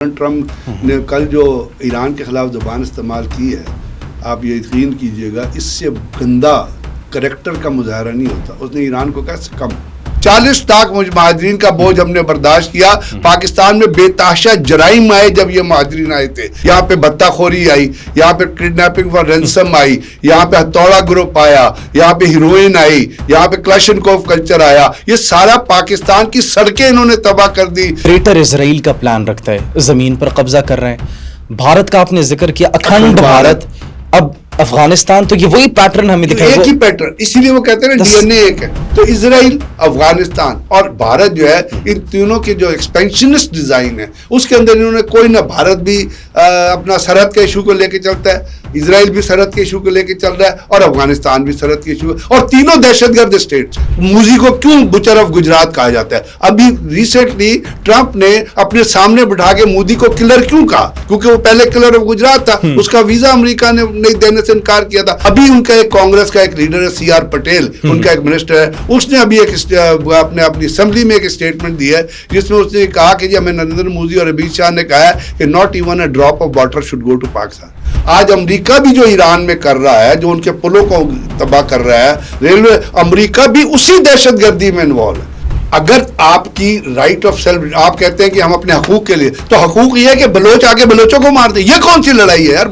Trump نے کل جو ایران کے خلاف زبان استعمال کی ہے، آپ یہ یقین کیجئے گا اس سے گندا کریکٹر کا مظاہرہ نہیں ہوتا. اس نے ایران کو کہا کم 40 لاکھ مہاجرین کا بوجھ ہم نے برداشت کیا. پاکستان میں بے تحاشا جرائم آئے جب یہ مہاجرین آئے تھے. یہاں پہ بطہ خوری آئی، یہاں پہ کڈنیپنگ فار رینسم آئی، یہاں پہ ہتھوڑا گروپ آیا، یہاں پہ ہیروئن آئی، یہاں پہ کلاشنکوف کلچر آیا. یہ سارا پاکستان کی سڑکیں انہوں نے تباہ کر دی. گریٹر اسرائیل کا پلان رکھتا ہے، زمین پر قبضہ کر رہے ہیں. بھارت کا آپ نے ذکر کیا، اکھنڈ بھارت. اب افغانستان تو یہ وہی پیٹرن ہمیں دکھائے، ایک ہی پیٹرن، اسی لیے وہ کہتے ہیں نا ڈی این اے ایک ہے. تو اسرائیل، افغانستان اور بھارت جو ہے، ان تینوں کے جو ایکسپینشنسٹ ڈیزائن ہے اس کے اندر انہوں نے کوئی نہ، بھارت بھی اپنا سرحد کے ایشو کو لے کے چلتا ہے، اسرائیل بھی سرحد کے ایشو کو لے کے چل رہا ہے، اور افغانستان بھی سرحد کے ایشو، اور تینوں دہشت گرد اسٹیٹس. موزی کو کیوں بچر آف گجرات کہا جاتا ہے؟ ابھی ریسنٹلی ٹرمپ نے اپنے سامنے بٹھا کے مودی کو کلر کیوں کہا؟ کیونکہ وہ پہلے کلر آف گجرات تھا، اس کا ویزا امریکہ نے نہیں دینے سے انکار کیا تھا. ابھی ان کا ایک کانگریس کا ایک لیڈر ہے سی آر پٹیل، ان کا ایک منسٹر ہے، اس نے ابھی اپنی اسمبلی میں ایک اسٹیٹمنٹ دی ہے جس میں اس نے کہا کہ جی ہمیں نریندر مودی اور امت شاہ نے کہا ہے کہ not even a drop of water should go to Pakistan. آج امریکہ بھی جو ایران میں کر رہا ہے، جو ان کے پلوں کو تباہ کر رہا ہے، ریلوے، امریکہ بھی اسی دہشت گردی میں انوالو ہے. اگر آپ کی رائٹ آف سیلف، آپ کہتے ہیں کہ ہم اپنے حقوق کے لیے، تو حقوق یہ ہے کہ بلوچ آ کے بلوچوں کو مار دیں. یہ کون سی لڑائی ہے یار؟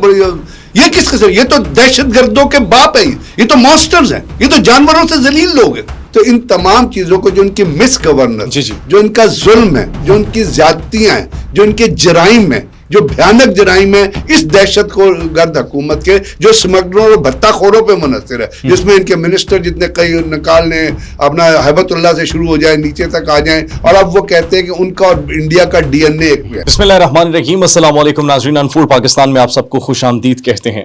یہ کس قسم؟ یہ تو دہشت گردوں کے باپ ہے، یہ تو مانسٹرز ہیں، یہ تو جانوروں سے ذلیل لوگ ہیں. تو ان تمام چیزوں کو، جو ان کی مس گورننس، جو ان کا ظلم ہے، جو ان کی زیادتیاں ہیں، جو ان کے جرائم ہیں، جو بھیانک جرائم ہیں، اس دہشت کو گرد حکومت کے جو سمگلروں اور بھتہ خوروں پہ منحصر ہے، جس میں ان کے منسٹر جتنے کئی نکالنے اپنا ہیبت اللہ سے شروع ہو جائے، نیچے تک آ جائیں، اور اب وہ کہتے ہیں کہ ان کا اور انڈیا کا ڈی این اے ایک ہے. بسم اللہ الرحمن الرحیم. السلام علیکم ناظرین، انفورڈ پاکستان میں آپ سب کو خوش آمدید کہتے ہیں.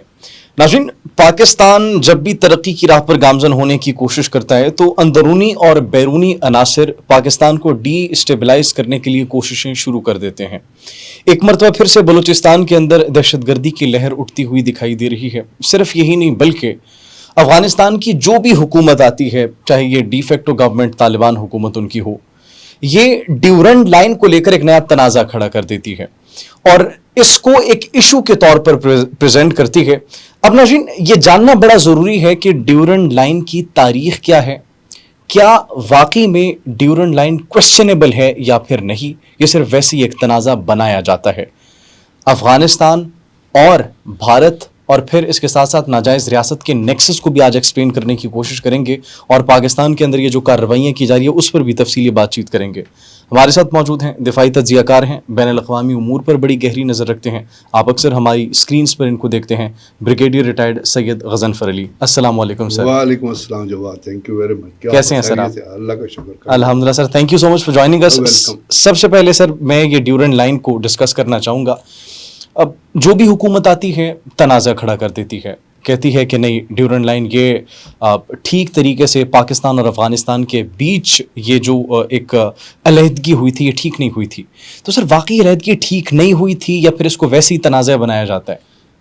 ناظرین، پاکستان جب بھی ترقی کی راہ پر گامزن ہونے کی کوشش کرتا ہے تو اندرونی اور بیرونی عناصر پاکستان کو ڈی اسٹیبلائز کرنے کے لیے کوششیں شروع کر دیتے ہیں. ایک مرتبہ پھر سے بلوچستان کے اندر دہشت گردی کی لہر اٹھتی ہوئی دکھائی دے رہی ہے. صرف یہی نہیں بلکہ افغانستان کی جو بھی حکومت آتی ہے، چاہے یہ ڈی فیکٹو گورنمنٹ طالبان حکومت ان کی ہو، یہ ڈیورنڈ لائن کو لے کر ایک نیا تنازع کھڑا کر دیتی ہے اور اس کو ایک ایشو کے طور پر پریزنٹ کرتی ہے. اب ناظرین، یہ جاننا بڑا ضروری ہے کہ ڈیورنڈ لائن کی تاریخ کیا ہے، کیا واقعی میں ڈیورنڈ لائن کوسچنیبل ہے یا پھر نہیں، یہ صرف ویسے ہی ایک تنازع بنایا جاتا ہے. افغانستان اور بھارت اور پھر اس کے ساتھ ساتھ ناجائز ریاست کے نیکسس کو بھی آج ایکسپلین کرنے کی کوشش کریں گے، اور پاکستان کے اندر یہ جو کارروائیاں کی جا رہی ہے اس پر بھی تفصیلی بات چیت کریں گے. ہمارے ساتھ موجود ہیں دفاعی تجزیہ کار ہیں، بین الاقوامی امور پر بڑی گہری نظر رکھتے ہیں، آپ اکثر ہماری سکرینز پر ان کو دیکھتے ہیں، بریگیڈیئر ریٹائرڈ سید غضنفر علی. السلام علیکم سر. وعلیکم السلام Jawad, thank you very much. کیسے ہیں سر آپ؟ اللہ کا شکر. الحمدللہ sir, thank you so much for joining اس. سب سے پہلے سر میں یہ ڈیورنڈ لائن کو ڈسکس کرنا چاہوں گا. اب جو بھی حکومت آتی ہے تنازع کھڑا کر دیتی ہے، کہتی ہے کہ نہیں ڈیورنڈ لائن یہ ٹھیک طریقے سے پاکستان اور افغانستان کے بیچ یہ جو ایک علیحدگی ہوئی تھی یہ ٹھیک نہیں ہوئی تھی. تو سر واقعی علیحدگی ٹھیک نہیں ہوئی تھی یا پھر اس کو ویسے ہی تنازع بنایا جاتا ہے؟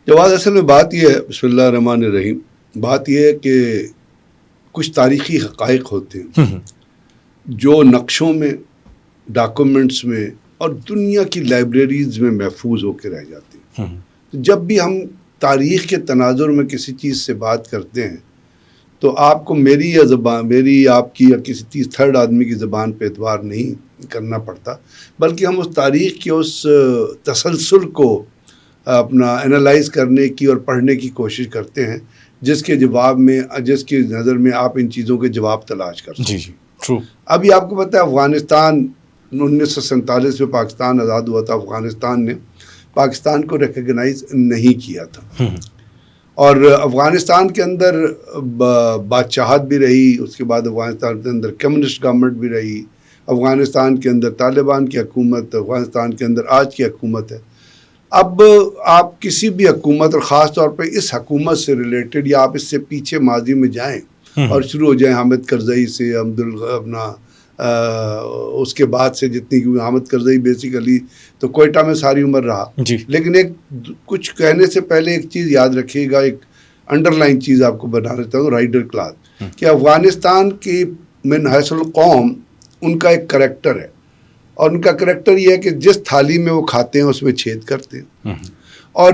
جواز، اصل میں بات یہ ہے، بسم اللہ الرحمن الرحیم، بات یہ ہے کہ کچھ تاریخی حقائق ہوتے ہیں جو نقشوں میں، ڈاکومنٹس میں اور دنیا کی لائبریریز میں محفوظ ہو کے رہ جاتے ہیں. جب بھی ہم تاریخ کے تناظر میں کسی چیز سے بات کرتے ہیں تو آپ کو میری یا زبان، میری، آپ کی یا کسی تھرڈ آدمی کی زبان پہ اعتبار نہیں کرنا پڑتا، بلکہ ہم اس تاریخ کے اس تسلسل کو اپنا انالائز کرنے کی اور پڑھنے کی کوشش کرتے ہیں جس کے جواب میں، جس کی نظر میں آپ ان چیزوں کے جواب تلاش کرتے ہیں. جی ٹرو. ابھی آپ کو پتہ ہے افغانستان 1947 میں پاکستان آزاد ہوا تھا، افغانستان نے پاکستان کو ریکگنائز نہیں کیا تھا، اور افغانستان کے اندر بادشاہت بھی رہی، اس کے بعد افغانستان کے اندر کمیونسٹ گورنمنٹ بھی رہی، افغانستان کے اندر طالبان کی حکومت، افغانستان کے اندر آج کی حکومت ہے. اب آپ کسی بھی حکومت، اور خاص طور پہ اس حکومت سے ریلیٹڈ، یا آپ اس سے پیچھے ماضی میں جائیں اور شروع ہو جائیں حامد کرزئی سے، اپنا اس کے بعد سے جتنی، حامد کرزئی بیسیکلی تو کوئٹہ میں ساری عمر رہا. لیکن ایک کچھ کہنے سے پہلے ایک چیز یاد رکھیے گا، ایک انڈر لائن چیز آپ کو بنا دیتا ہوں، رائڈر کلاس، کہ افغانستان کی من حیث القوم ان کا ایک کریکٹر ہے، اور ان کا کریکٹر یہ ہے کہ جس تھالی میں وہ کھاتے ہیں اس میں چھید کرتے ہیں، اور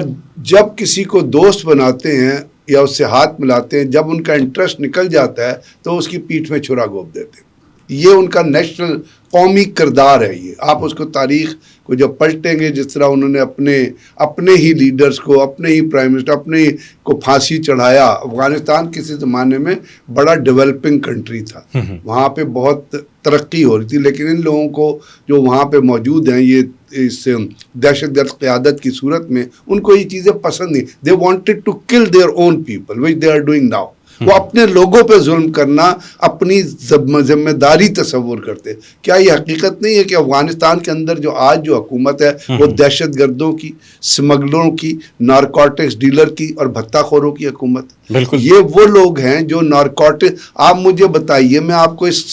جب کسی کو دوست بناتے ہیں یا اس سے ہاتھ ملاتے ہیں، جب ان کا انٹرسٹ نکل جاتا ہے تو اس کی پیٹھ میں چھرا گھونپ دیتے ہیں. یہ ان کا نیشنل قومی کردار ہے. یہ آپ اس کو تاریخ کو جب پلٹیں گے، جس طرح انہوں نے اپنے ہی لیڈرز کو، اپنے ہی پرائم منسٹر اپنے کو پھانسی چڑھایا. افغانستان کسی زمانے میں بڑا ڈیولپنگ کنٹری تھا، وہاں پہ بہت ترقی ہو رہی تھی، لیکن ان لوگوں کو جو وہاں پہ موجود ہیں، یہ اس دہشت گرد قیادت کی صورت میں ان کو یہ چیزیں پسند نہیں. They wanted to kill their own people which they are doing now. وہ اپنے لوگوں پہ ظلم کرنا اپنی ذمہ داری تصور کرتے. کیا یہ حقیقت نہیں ہے کہ افغانستان کے اندر جو آج جو حکومت ہے وہ دہشت گردوں کی، اسمگلروں کی، نارکوٹکس ڈیلر کی اور بھتہ خوروں کی حکومت؟ بالکل. یہ وہ لوگ ہیں جو نارکوٹک. آپ مجھے بتائیے، میں آپ کو اس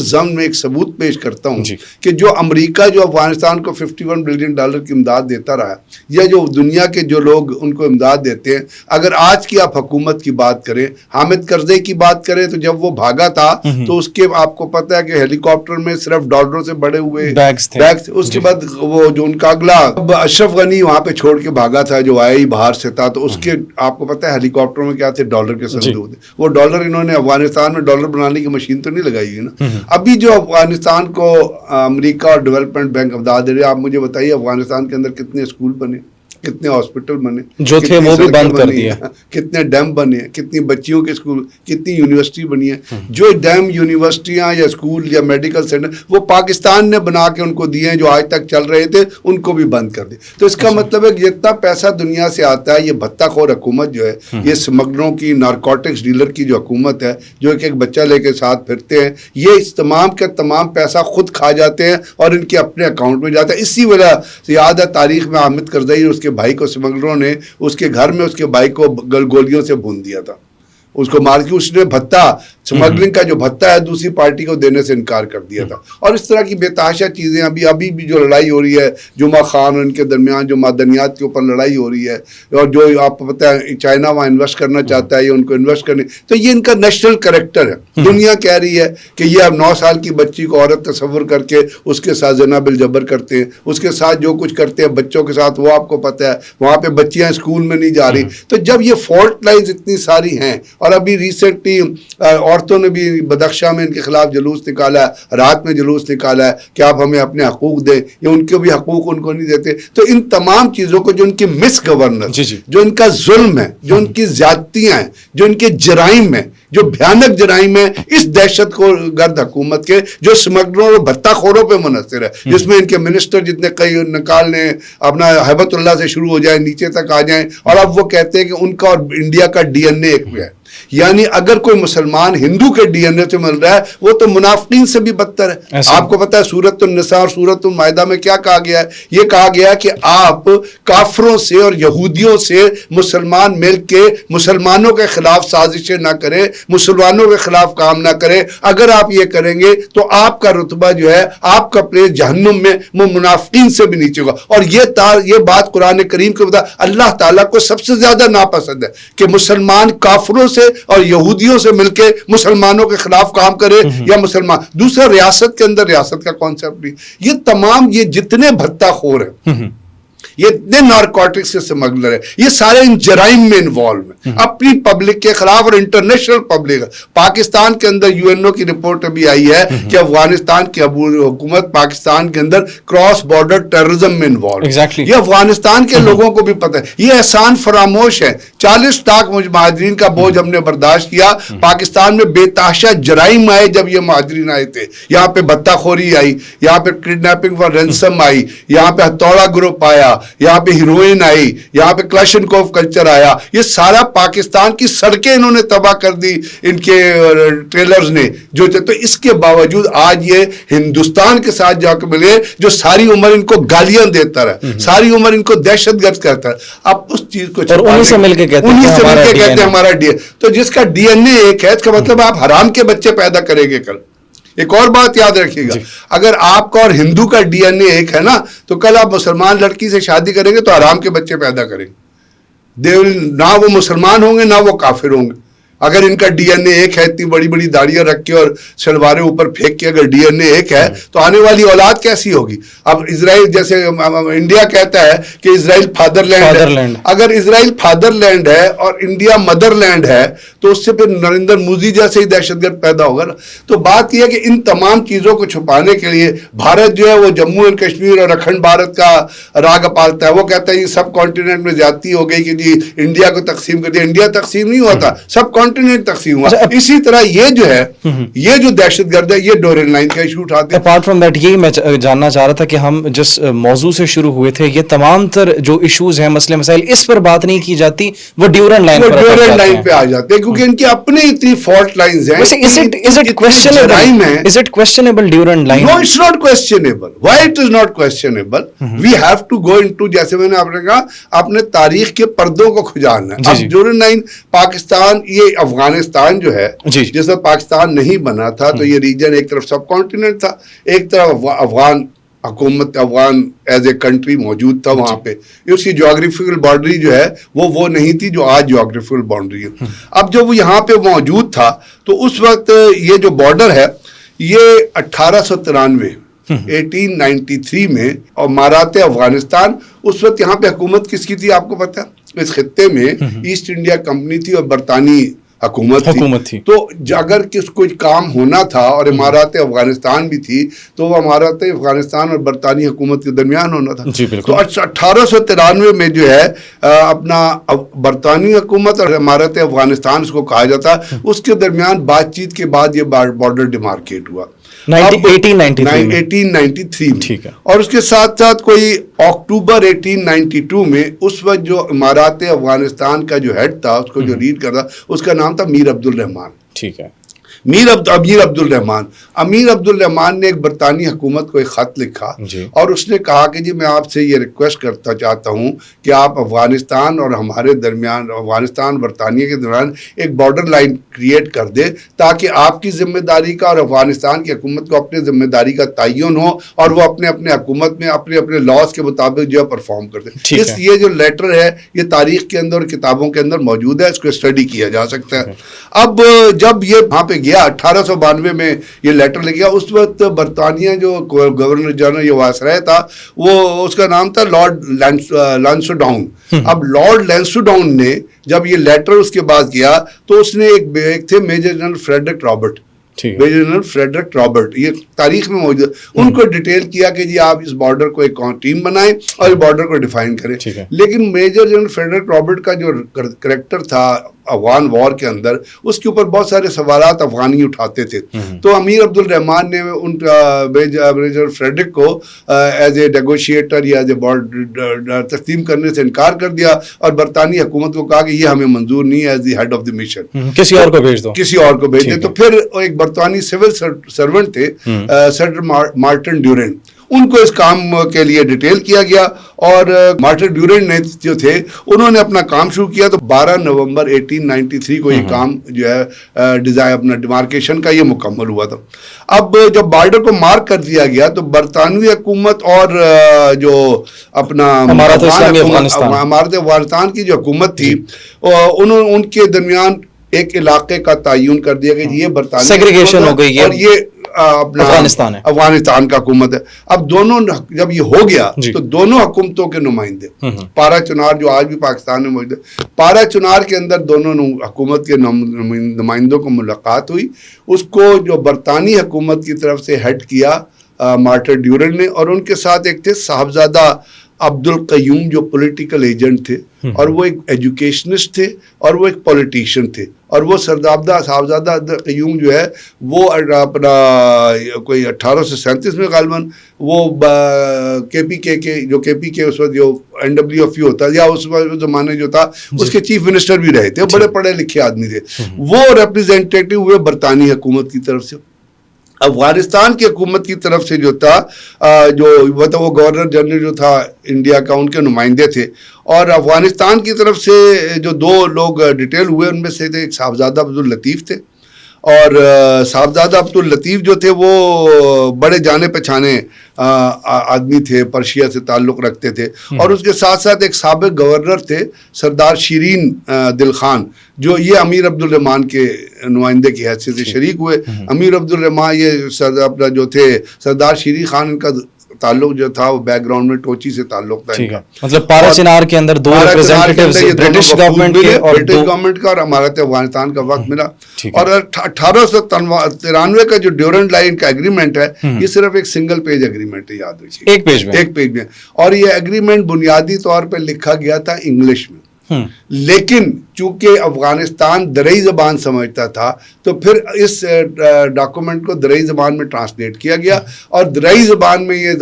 ضمن میں ایک ثبوت پیش کرتا ہوں کہ جو امریکہ جو افغانستان کو $51 بلین کی امداد دیتا رہا، یا جو دنیا کے جو لوگ ان کو امداد دیتے ہیں، اگر آج کی آپ حکومت کی بات کریں، حامد کرزئی کی بات کریں، تو جب وہ بھاگا تھا تو اس کے آپ کو پتہ ہے کہ ہیلی کاپٹر میں صرف ڈالروں سے بڑے ہوئے بیگز تھے. اس کے بعد وہ جو ان کا اگلا اشرف غنی وہاں پہ چھوڑ کے بھاگا تھا، جو آیا ہی باہر سے تھا، تو اس کے آپ کو پتہ ہے ہیلی کاپٹر میں کیا تھے؟ ڈالر کے صندوق تھے. وہ ڈالر انہوں نے افغانستان میں ڈالر بنانے کی مشین تو نہیں لگائی ہوئی نا. ابھی جو افغانستان کو امریکہ اور ڈیولپمنٹ بینک امداد دے رہے، آپ مجھے بتائیے افغانستان کے اندر کتنے اسکول بنے، کتنے ہاسپٹل بنے جو تھے وہ بھی بند کر دیے، کتنے ڈیم بنے، کتنی بچیوں کے اسکول، کتنی یونیورسٹی بنی ہے. جو ڈیم، یونیورسٹیاں یا اسکول یا میڈیکل سینٹر وہ پاکستان نے بنا کے ان کو دیے ہیں، جو آج تک چل رہے تھے ان کو بھی بند کر دیے. تو اس کا مطلب ہے کہ جتنا پیسہ دنیا سے آتا ہے، یہ بھتہ خور حکومت جو ہے، یہ اسمگلروں کی، نارکوٹکس ڈیلر کی جو حکومت ہے، جو ایک بچہ لے کے ساتھ پھرتے ہیں، یہ اس تمام کا تمام پیسہ خود کھا جاتے ہیں اور ان کے اپنے اکاؤنٹ میں جاتا ہے. اسی وجہ سے یاد ہے تاریخ میں حامد کرزئی اور اس کے بھائی کو اسمگلروں نے اس کے گھر میں اس کے بھائی کو گولیوں سے بھون دیا تھا، اس کو مار کے. اس نے بھتہ اسمگلنگ کا جو بھتہ ہے دوسری پارٹی کو دینے سے انکار کر دیا تھا. اور اس طرح کی بے تحاشا چیزیں ابھی بھی جو لڑائی ہو رہی ہے جمعہ خان اور ان کے درمیان، جو معدنیات کے اوپر لڑائی ہو رہی ہے، اور جو آپ کو پتہ ہے چائنا وہاں انویسٹ کرنا چاہتا ہے یا ان کو انویسٹ کرنے، تو یہ ان کا نیشنل کریکٹر ہے. دنیا کہہ رہی ہے کہ یہ اب 9 سال کی بچی کو عورت تصور کر کے اس کے ساتھ زنا بالجبر کرتے ہیں، اس کے ساتھ جو کچھ کرتے ہیں بچوں کے ساتھ، وہ آپ کو پتہ ہے وہاں پہ بچیاں اسکول میں نہیں جا رہی. تو جب یہ فالٹ لائنز اتنی ساری ہیں، اور ابھی ریسنٹلی عورتوں نے بھی بدخشاں میں ان کے خلاف جلوس نکالا ہے، رات میں جلوس نکالا ہے کہ آپ ہمیں اپنے حقوق دیں، یا ان کے بھی حقوق ان کو نہیں دیتے. تو ان تمام چیزوں کو، جو ان کی مس گورننس، جو ان کا ظلم ہے، جو ان کی زیادتیاں ہیں، جو ان کے جرائم ہیں، جو بھیانک جرائم ہیں اس دہشت گرد حکومت کے، جو اسمگلروں اور بھتہ خوروں پہ منحصر ہے، جس میں ان کے منسٹر جتنے کئی نکالنے اپنا ہیبت اللہ سے شروع ہو جائیں، نیچے تک آ جائیں. اور اب وہ کہتے ہیں کہ ان کا اور انڈیا کا ڈی این اے ایک ہے. یعنی اگر کوئی مسلمان ہندو کے ڈی این اے سے مل رہا ہے، وہ تو منافقین سے بھی بدتر ہے. آپ کو پتہ ہے سورۃ النساء اور سورۃ المائدہ میں کیا کہا گیا ہے؟ یہ کہا گیا ہے کہ آپ کافروں سے اور یہودیوں سے مسلمان مل کے مسلمانوں کے خلاف سازشیں نہ کریں، مسلمانوں کے خلاف کام نہ کریں. اگر آپ یہ کریں گے تو آپ کا رتبہ جو ہے، آپ کا پلیس جہنم میں وہ منافقین سے بھی نیچے ہوگا. اور یہ بات قرآن کریم کے بتا اللہ تعالیٰ کو سب سے زیادہ ناپسند ہے کہ مسلمان کافروں سے اور یہودیوں سے مل کے مسلمانوں کے خلاف کام کرے، یا مسلمان. دوسرا، ریاست کے اندر ریاست کا کانسیپٹ بھی. یہ تمام یہ جتنے بھتہ خور ہیں، یہ اتنے نارکوٹکس کے اسمگلر ہیں، یہ سارے ان جرائم میں انوالو ہیں اپنی پبلک کے خلاف اور انٹرنیشنل پبلک. پاکستان کے اندر یو این او کی رپورٹ ابھی آئی ہے کہ افغانستان کی حکومت پاکستان کے اندر کراس بارڈر ٹیررزم میں انوالو. یہ افغانستان کے لوگوں کو بھی پتہ ہے. یہ احسان فراموش ہے. 40 لاکھ مہاجرین کا بوجھ ہم نے برداشت کیا. پاکستان میں بے تحاشا جرائم آئے جب یہ مہاجرین آئے تھے. یہاں پہ بھتہ خوری آئی، یہاں پہ کڈنیپنگ فار رینسم آئی، یہاں پہ ہتھوڑا گروپ آیا، یہاں پہ ہیروئن آئی، یہاں پہ کلاشنکوف کلچر آیا. یہ سارا پاکستان کی سڑکیں انہوں نے تباہ کر دی ان کے ٹریلرز نے. تو اس کے باوجود آج یہ ہندوستان کے ساتھ جا کے ملے جو ساری عمر ان کو گالیاں دیتا رہا، ساری عمر ان کو دہشت گرد کرتا ہے. اب اس چیز کو انہیں سے مل کے کہتے ہیں ہمارا ڈی این. تو جس کا ڈی این اے ایک ہے، اس کا مطلب آپ حرام کے بچے پیدا کریں گے کل. ایک اور بات یاد رکھیے گا، اگر آپ کا اور ہندو کا ڈی این اے ایک ہے نا، تو کل آپ مسلمان لڑکی سے شادی کریں گے تو حرام کے بچے پیدا کریں گے. نہ وہ مسلمان ہوں گے نہ وہ کافر ہوں گے. اگر ان کا ڈی این اے ایک ہے, اتنی بڑی بڑی داڑیاں رکھ کے اور شلواریں اوپر پھینک کے اگر ڈی این اے ایک ہے تو آنے والی اولاد کیسی ہوگی؟ اب اسرائیل جیسے انڈیا کہتا ہے کہ اسرائیل فادر لینڈ ہے, اگر اسرائیل فادر لینڈ ہے اور انڈیا مدر لینڈ ہے تو اس سے پھر نریندر مودی جیسے ہی دہشت گرد پیدا ہوگا نا. تو بات یہ ہے کہ ان تمام چیزوں کو چھپانے کے لیے بھارت جو ہے وہ جموں اینڈ کشمیر اور اکھنڈ بھارت کا راگ پالتا ہے. وہ کہتا ہے یہ سب کانٹیننٹ میں زیادتی ہو گئی کہ جی انڈیا کو تقسیم کر دیا. انڈیا تقسیم نہیں ہوتا, سب کانٹیننٹ تقسیم ہوا. اسی طرح یہ جو ہے یہ جو دہشت گرد ہے یہ ڈورین لائن کا ایشو اٹھاتے ہیں. اپارٹ فرام دیٹ یہی میں جاننا چاہ رہا تھا کہ ہم جس موضوع سے شروع ہوئے تھے یہ تمام تر جو ایشوز ہیں مسئلے مسائل اس پر بات نہیں کی جاتی, وہ ڈیورن لائن پہ آ جاتے ہیں کیونکہ ان کی اپنے اتنی فالٹ لائنز ہیں. Is it questionable during line? No, it's not questionable. Why it is not questionable? We have to go into, جیسے میں نے آپ نے کہا, اپنے تاریخ کے پردوں کو کھجانا ہے. اب ڈیورن لائن پاکستان, یہ افغانستان جو ہے جس میں پاکستان نہیں بنا تھا تو یہ ریجن ایک طرف سب کانٹیننٹ تھا, ایک طرف افغان حکومت, افغان ایز اے کنٹری موجود تھا وہاں پہ. اس کی جغرافیکل باؤنڈری جو ہے وہ نہیں تھی جو آج جغرافیکل باؤنڈری ہے. اب جب وہ یہاں پہ موجود تھا تو اس وقت یہ جو بارڈر ہے یہ 1893 1893 میں اور مارات افغانستان, اس وقت یہاں پہ حکومت کس کی تھی آپ کو پتا ہے؟ اس خطے میں ایسٹ انڈیا کمپنی تھی اور برطانوی حکومت تھی. تو اگر کوئی کام ہونا تھا اور امارات افغانستان بھی تھی تو وہ امارات افغانستان اور برطانوی حکومت کے درمیان ہونا تھا. تو 1893 میں جو ہے اپنا برطانوی حکومت اور امارات افغانستان اس کو کہا جاتا, اس کے درمیان بات چیت کے بعد یہ بارڈر ڈیمارکیٹ ہوا 1893 میں. اور اس کے ساتھ ساتھ کوئی اکتوبر 1892 میں اس وقت جو امارات افغانستان کا جو ہیڈ تھا, اس کو جو لیڈ کر رہا, اس کا نام تھا میر عبد الرحمان. ٹھیک ہے, امیر عبد الرحمان. امیر عبد الرحمان نے ایک برطانوی حکومت کو ایک خط لکھا اور اس نے کہا کہ جی میں آپ سے یہ ریکویسٹ کرتا چاہتا ہوں کہ آپ افغانستان اور ہمارے درمیان, افغانستان برطانیہ کے درمیان ایک بارڈر لائن کریٹ کر دے تاکہ آپ کی ذمہ داری کا اور افغانستان کی حکومت کو اپنے ذمہ داری کا تعین ہو اور وہ اپنے اپنے حکومت میں اپنے اپنے لاز کے مطابق جو ہے پرفارم کر دے. یہ جو لیٹر ہے یہ تاریخ کے اندر اور کتابوں کے اندر موجود ہے, اس کو اسٹڈی کیا جا سکتا ہے. اب جب یہ وہاں پہ گیا 1892 میں یہ لیٹر لے گیا, اس وقت برطانیہ جو گورنر جنرل یہ وائسرائے تھا وہ اس کا نام تھا لارڈ لانسڈاؤن. اب لارڈ لانسڈاؤن نے جب یہ لیٹر اس کے بعد کیا تو اس نے ایک تھے میجر جنرل فریڈرک رابرٹ, یہ تاریخ میں موجود, ان کو ڈیٹیل کیا کہ جی آپ اس بارڈر کو ایک ٹیم بنائیں اور اس بارڈر کو ڈیفائن کریں. لیکن میجر جنرل فریڈرک رابرٹ کا جو کریکٹر تھا افغان وار کے اندر, اس کے اوپر بہت سارے سوالات افغانی اٹھاتے تھے. تو امیر عبد الرحمان نے ان میجر فریڈرک کو ایز اے نیگوشیٹر یا ایز اے تسلیم کرنے سے انکار کر دیا اور برطانوی حکومت کو کہا کہ یہ ہمیں منظور نہیں ہے as the head of the mission, کسی اور کو بھیج دو. تو پھر ایک برطانوی سول سرونٹ تھے سر مارٹن ڈیورن, ان کو اس کام کے لیے ڈیٹیل کیا گیا اور مارٹن ڈیورن نے جو تھے انہوں نے اپنا کام شروع کیا. تو 12 نومبر 1893 کو یہ کام جو ہے ڈیزائن اپنا ڈیمارکیشن کا یہ مکمل ہوا تھا. اب جب بارڈر کو مارک کر دیا گیا تو برطانوی حکومت اور جو اپنا امارات افغانستان کی جو حکومت تھی ان کے درمیان ایک علاقے کا تعین کر دیا کہ یہ برطانیہ سیگریگیشن ہو گئی اور یہ افغانستان کا حکومت ہے. اب دونوں جب یہ ہو گیا تو دونوں حکومتوں کے نمائندے پارا چنار جو آج بھی پاکستان میں موجود ہے, پارا چنار کے اندر دونوں حکومت کے نمائندوں کو ملاقات ہوئی. اس کو جو برطانوی حکومت کی طرف سے ہیڈ کیا مارٹن ڈیورن نے, اور ان کے ساتھ ایک تھے صاحبزادہ عبد القیوم جو پولیٹیکل ایجنٹ تھے اور وہ ایک ایجوکیشنسٹ تھے اور وہ ایک پولیٹیشین تھے. اور وہ صاحبزادہ عبد القیوم جو ہے وہ اپنا کوئی 1837 میں غالباً وہ کے پی کے اس وقت جو NWFU ہوتا یا اس زمانے جو تھا اس کے چیف منسٹر بھی رہے تھے, بڑے پڑھے لکھے آدمی تھے. وہ ریپریزنٹیٹیو ہوئے برطانوی حکومت کی طرف سے. افغانستان کی حکومت کی طرف سے جو تھا وہ گورنر جنرل جو تھا انڈیا کا, ان کے نمائندے تھے. اور افغانستان کی طرف سے جو دو لوگ ڈیٹیل ہوئے ان میں سے ایک صاحبزادہ عبد اللطیف تھے اور صاحبزادہ عبداللطیف جو تھے وہ بڑے جانے پہچانے آدمی تھے, پرشیا سے تعلق رکھتے تھے, اور اس کے ساتھ ساتھ ایک سابق گورنر تھے سردار شیرین دل خان, جو یہ امیر عبدالرحمان کے نمائندے کی حیثیت سے شریک ہوئے. امیر عبدالرحمان یہ اپنا جو تھے سردار شیرین خان, ان کا تعلق جو تھا وہ بیک گراؤنڈ میں ٹوچی سے تعلق تھا ان کا. مطلب پارا چنار کے اندر دو ریپریزنٹیٹیوز برٹش گورنمنٹ کا اور امارت افغانستان کا وقت ملا. اور 1893 کا جو ڈیورنٹ لائن کا ایگریمنٹ ہے یہ صرف ایک سنگل پیج ایگریمنٹ ہے, یاد رکھیے, ایک پیج میں. اور یہ ایگریمنٹ بنیادی طور پہ لکھا گیا تھا انگلش میں, لیکن چونکہ افغانستان درئی زبان سمجھتا تھا تو پھر اس ڈاکومنٹ کو درئی زبان میں ٹرانسلیٹ کیا گیا, اور درئی زبان میں یہ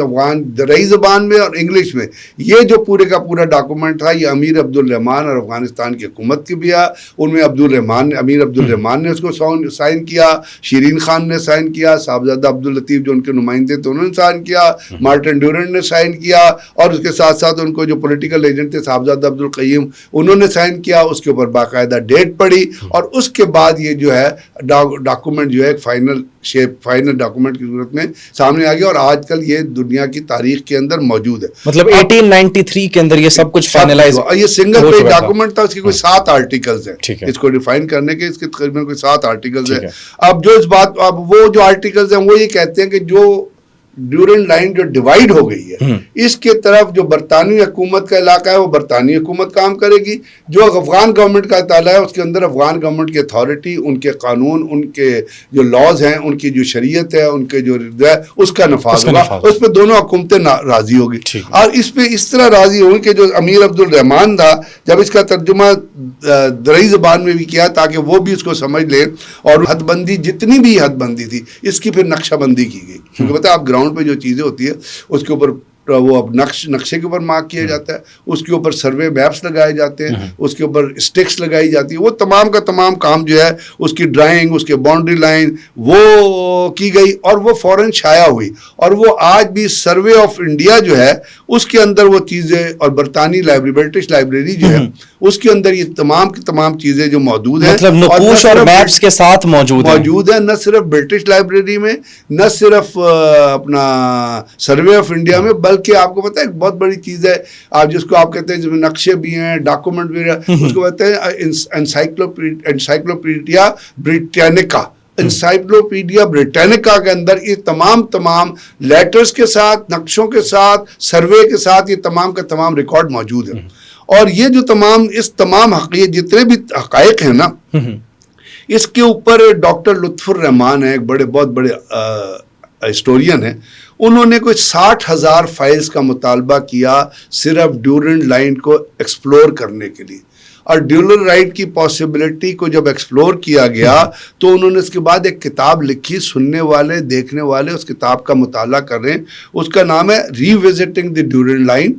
درئی زبان میں اور انگلش میں یہ جو پورے کا پورا ڈاکومنٹ تھا یہ امیر عبدالرحمان اور افغانستان کی حکومت کی بھی ہے. ان میں امیر عبدالرحمان نے اس کو سائن کیا, شیرین خان نے سائن کیا, صاحبزادہ عبداللطیف جو ان کے نمائندے تھے انہوں نے سائن کیا, مارٹن ڈیورنٹ نے سائن کیا, اور اس کے ساتھ ساتھ ان کو جو پولیٹیکل ایجنٹ تھے صاحبزادہ عبدالقیوم انہوں نے سائن کیا. اس کے اوپر باقاعدہ ڈیٹ پڑی, اور اس کے بعد یہ جو ہے ڈاکومنٹ جو ہے ایک فائنل ڈاکومنٹ کی صورت میں سامنے آ گیا, اور آج کل یہ دنیا کی تاریخ کے اندر موجود ہے. مطلب 1893 کے اندر یہ سب کچھ فائنلائز, یہ سنگل پیج ڈاکومنٹ تھا, اس کی کوئی 7 آرٹیکلز ہیں, اس کو ڈیفائن کرنے کے اس کے تقریباً کوئی 7 آرٹیکلز ہیں. اب جو اس بات, اب وہ جو آرٹیکلز ہیں وہ یہ کہتے ہیں کہ جو ڈیورنٹ لائن جو ڈیوائیڈ ہو گئی ہے اس کے طرف جو برطانوی حکومت کا علاقہ ہے وہ برطانوی حکومت کام کرے گی, جو افغان گورنمنٹ کا تعلق ہے اس کے اندر افغان گورنمنٹ کی اتھارٹی, ان کے قانون, ان کے جو لاز ہیں, ان کی جو شریعت ہے, ان کے جو ہے اس کا نفاذ ہوگا. اس پہ دونوں حکومتیں راضی ہوگی, اور اس پہ اس طرح راضی ہوگی کہ جو امیر عبدالرحمان تھا جب اس کا ترجمہ درئی زبان میں بھی کیا تاکہ وہ بھی اس کو سمجھ لیں, اور حد بندی جتنی بھی حد بندی تھی اس کی پھر نقشہ بندی کی گئی, کیونکہ پتہ آپ گراؤنڈ پہ جو چیزیں ہوتی ہے اس کے اوپر وہ اب نقشے کے اوپر مارک کیا جاتا ہے, اس کے اوپر سروے میپس لگائے جاتے ہیں, اس کے اوپر اسٹکس لگائی جاتی ہے, وہ تمام کا تمام کام جو ہے اس کی ڈرائنگ, اس کے باؤنڈری لائن وہ کی گئی, اور وہ فوراً شائع ہوئی. اور وہ آج بھی سروے آف انڈیا جو ہے اس کے اندر وہ چیزیں, اور برطانوی لائبریری, برٹش لائبریری جو ہے اس کے اندر یہ تمام کی تمام چیزیں جو موجود ہیں, مطلب نقوش اور میپس کے ساتھ موجود ہیں, نہ صرف برٹش لائبریری میں, نہ صرف اپنا سروے آف انڈیا میں, بلکہ آپ کو پتہ ہے ایک بہت بڑی چیز ہے آپ جس کو آپ کہتے ہیں جس میں نقشے بھی ہیں, ڈاکومنٹ بھی ہیں, اس کو کہتے ہیں انسائکلوپیڈیا بریٹینیکا. انسائکلوپیڈیا بریٹینیکا کے اندر یہ تمام لیٹرز کے ساتھ, نقشوں کے ساتھ, سروے کے ساتھ یہ تمام کا تمام ریکارڈ موجود ہے. اور یہ جو تمام حقیقت جتنے بھی حقائق ہیں نا, اس کے اوپر ڈاکٹر لطف الرحمان ہیں, ایک بہت بڑے ہسٹورین ہیں, انہوں نے کوئی 60,000 فائلز کا مطالبہ کیا صرف ڈیورنٹ لائن کو ایکسپلور کرنے کے لیے. اور ڈیورنٹ رائٹ کی پاسبلٹی کو جب ایکسپلور کیا گیا تو انہوں نے اس کے بعد ایک کتاب لکھی, سننے والے دیکھنے والے اس کتاب کا مطالعہ کر رہے ہیں, اس کا نام ہے revisiting the Durand line,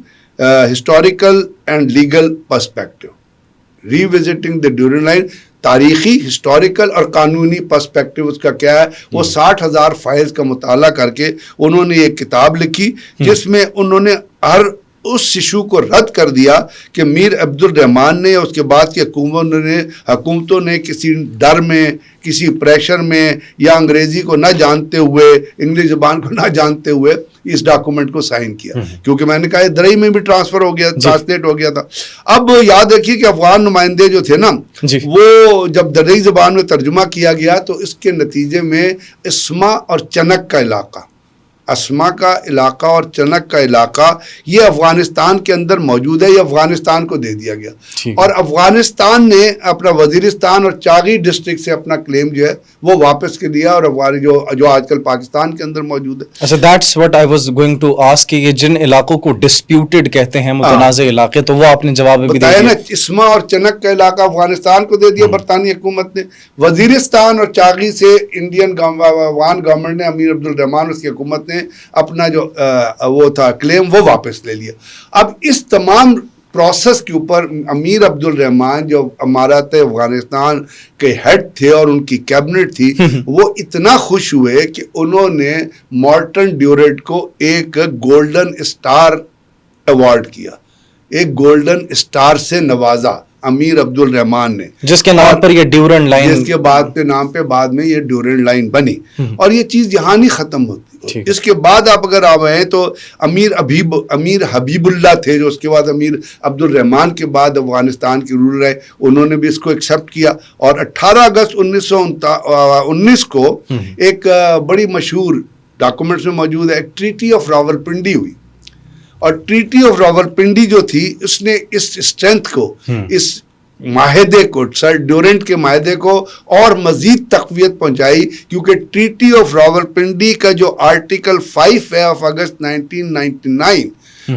historical and legal perspective. Revisiting the Durand line, تاریخی, ہسٹوریکل اور قانونی پرسپیکٹو اس کا کیا ہے. وہ 60,000 فائلز کا مطالعہ کر کے انہوں نے ایک کتاب لکھی جس میں انہوں نے ہر اس ایشو کو رد کر دیا کہ میر عبدالرحمان نے, اس کے بعد کی حکومتوں نے کسی ڈر میں, کسی پریشر میں, یا انگریزی کو نہ جانتے ہوئے, انگلش زبان کو نہ جانتے ہوئے اس ڈاکومنٹ کو سائن کیا, کیونکہ میں نے کہا درئی میں بھی ٹرانسفر ہو گیا, ٹرانسلیٹ ہو گیا تھا. اب یاد رکھیے کہ افغان نمائندے جو تھے نا وہ جب درئی زبان میں ترجمہ کیا گیا تو اس کے نتیجے میں اسما اور چنک کا علاقہ, اسما کا علاقہ اور چنک کا علاقہ یہ افغانستان کے اندر موجود ہے, یہ افغانستان کو دے دیا گیا. اور افغانستان نے اپنا وزیرستان اور چاغی ڈسٹرکٹ سے اپنا کلیم جو ہے وہ واپس کے لیا, اور افغانی جو آج کل پاکستان کے اندر موجود ہے. اچھا, that's what I was going to ask کہ یہ جن علاقوں کو ڈسپیوٹڈ کہتے ہیں, متنازع علاقے, تو وہ آپ نے جواب میں بھی دیا نا, اسما اور چنک کا علاقہ افغانستان کو دے دیا برطانوی حکومت نے, وزیرستان اور چاغی سے انڈین افغان گورنمنٹ نے, امیر عبدالرحمان اس کی حکومت نے اپنا جو وہ تھا کلیم وہ واپس لے لیا. اب اس تمام پروسیس کے اوپر امیر عبدالرحمان جو امارات افغانستان کے ہیڈ تھے اور ان کی کیبنٹ تھی وہ اتنا خوش ہوئے کہ انہوں نے مارٹن ڈیورنٹ کو ایک گولڈن اسٹار ایوارڈ کیا, ایک گولڈن اسٹار سے نوازا امیر عبدالرحمان نے, جس کے نام پر یہ ڈیورنڈ لائن, جس کے نام پہ بعد میں یہ ڈیورنڈ لائن بنی, اور یہ چیز یہاں نہیں ختم ہوتی. اس کے بعد آپ اگر آپ آئیں تو امیر حبیب اللہ تھے, جو اس کے بعد امیر عبدالرحمان کے بعد افغانستان کے رولر رہے, انہوں نے بھی اس کو ایکسیپٹ کیا, اور 18 اگست 1919 کو ایک بڑی مشہور ڈاکومنٹس میں موجود ہے, ایک ٹریٹی آف راولپنڈی ہوئی, اور ٹریٹی آف راولپنڈی جو تھی اس نے اس اسٹرینتھ کو, اس معاہدے کو, سر ڈیورنٹ کے معاہدے کو اور مزید تقویت پہنچائی, کیونکہ ٹریٹی آف راولپنڈی کا جو آرٹیکل 5 ہے آف اگست 1999,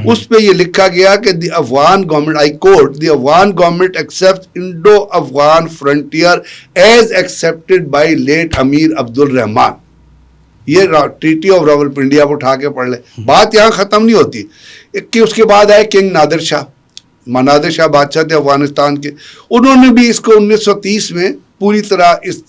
اس پہ یہ لکھا گیا کہ the Afghan government, I quote, the Afghan government accept Indo Afghan frontier as accepted by late Amir Abdur Rahman. یہ ٹریٹی آف راولپنڈی آپ اٹھا کے پڑھ لیں. بات یہاں ختم نہیں ہوتی کہ اس کے بعد آئے کنگ نادر شاہ بادشاہ تھے افغانستان کے, انہوں نے بھی اس کو 1930 میں پوری طرح اس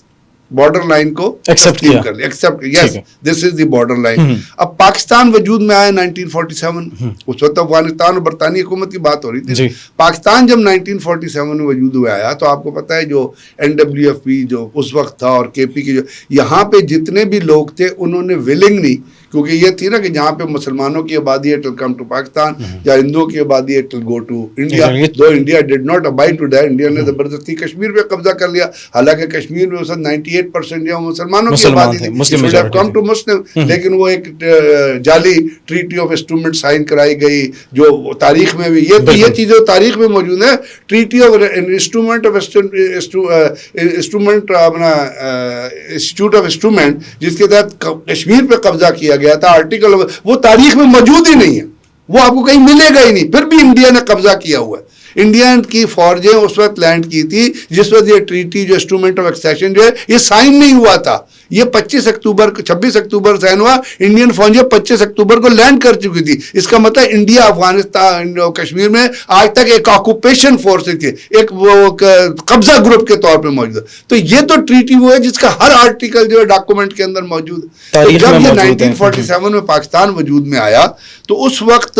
بارڈر لائن کو ایکسپٹ کر لیا, یس دس از دی بارڈر لائن. اب پاکستان وجود میں آیا 1947, اس وقت افغانستان اور برطانوی حکومت کی بات ہو رہی تھی. پاکستان جب 1947 میں وجود میں آیا تو آپ کو پتا ہے جو NWFP جو اس وقت تھا اور KP کی جو یہاں پہ جتنے بھی لوگ تھے انہوں نے ولنگلی, کیونکہ یہ تھی نا کہ جہاں پہ مسلمانوں کی آبادی ہے ٹل کم ٹو پاکستان, یا ہندوؤں کی آبادی ہے till go to India, though India did not abide to that. India نے زبردستی کشمیر پہ قبضہ کر لیا, حالانکہ کشمیر میں اس وقت 98% جو مسلمانوں کی آبادی تھی, کم ٹو مسلم, لیکن وہ ایک جعلی ٹریٹی آف انسٹرومنٹ سائن کرائی گئی جو تاریخ میں بھی یہ چیزیں تاریخ میں موجود ہیں. ٹریٹی آف انسٹرومنٹ اپنا انسٹیٹیوٹ آف انسٹرومنٹ جس کے تحت کشمیر پہ قبضہ کیا گیا تھا, آرٹیکل وہ تاریخ میں موجود ہی نہیں ہے, وہ آپ کو کہیں ملے گا ہی نہیں. پھر بھی انڈیا نے قبضہ کیا ہوا ہے. انڈیا کی فوجیں اس وقت لینڈ کی تھی جس وقت یہ ٹریٹی جو انسٹرومنٹ آف ایکسیشن جو ہے یہ سائن نہیں ہوا تھا. یہ 26 اکتوبر سائن ہوا, انڈین فوجیں 25 اکتوبر کو لینڈ کر چکی تھی. اس کا مطلب انڈیا افغانستان کشمیر میں آج تک ایک آکوپیشن فورس تھی, ایک قبضہ گروپ کے طور پہ موجود ہے. تو یہ تو ٹریٹی وہ ہے جس کا ہر آرٹیکل جو ہے ڈاکومنٹ کے اندر موجود ہے. تو جب یہ 1947 میں پاکستان وجود میں آیا تو اس وقت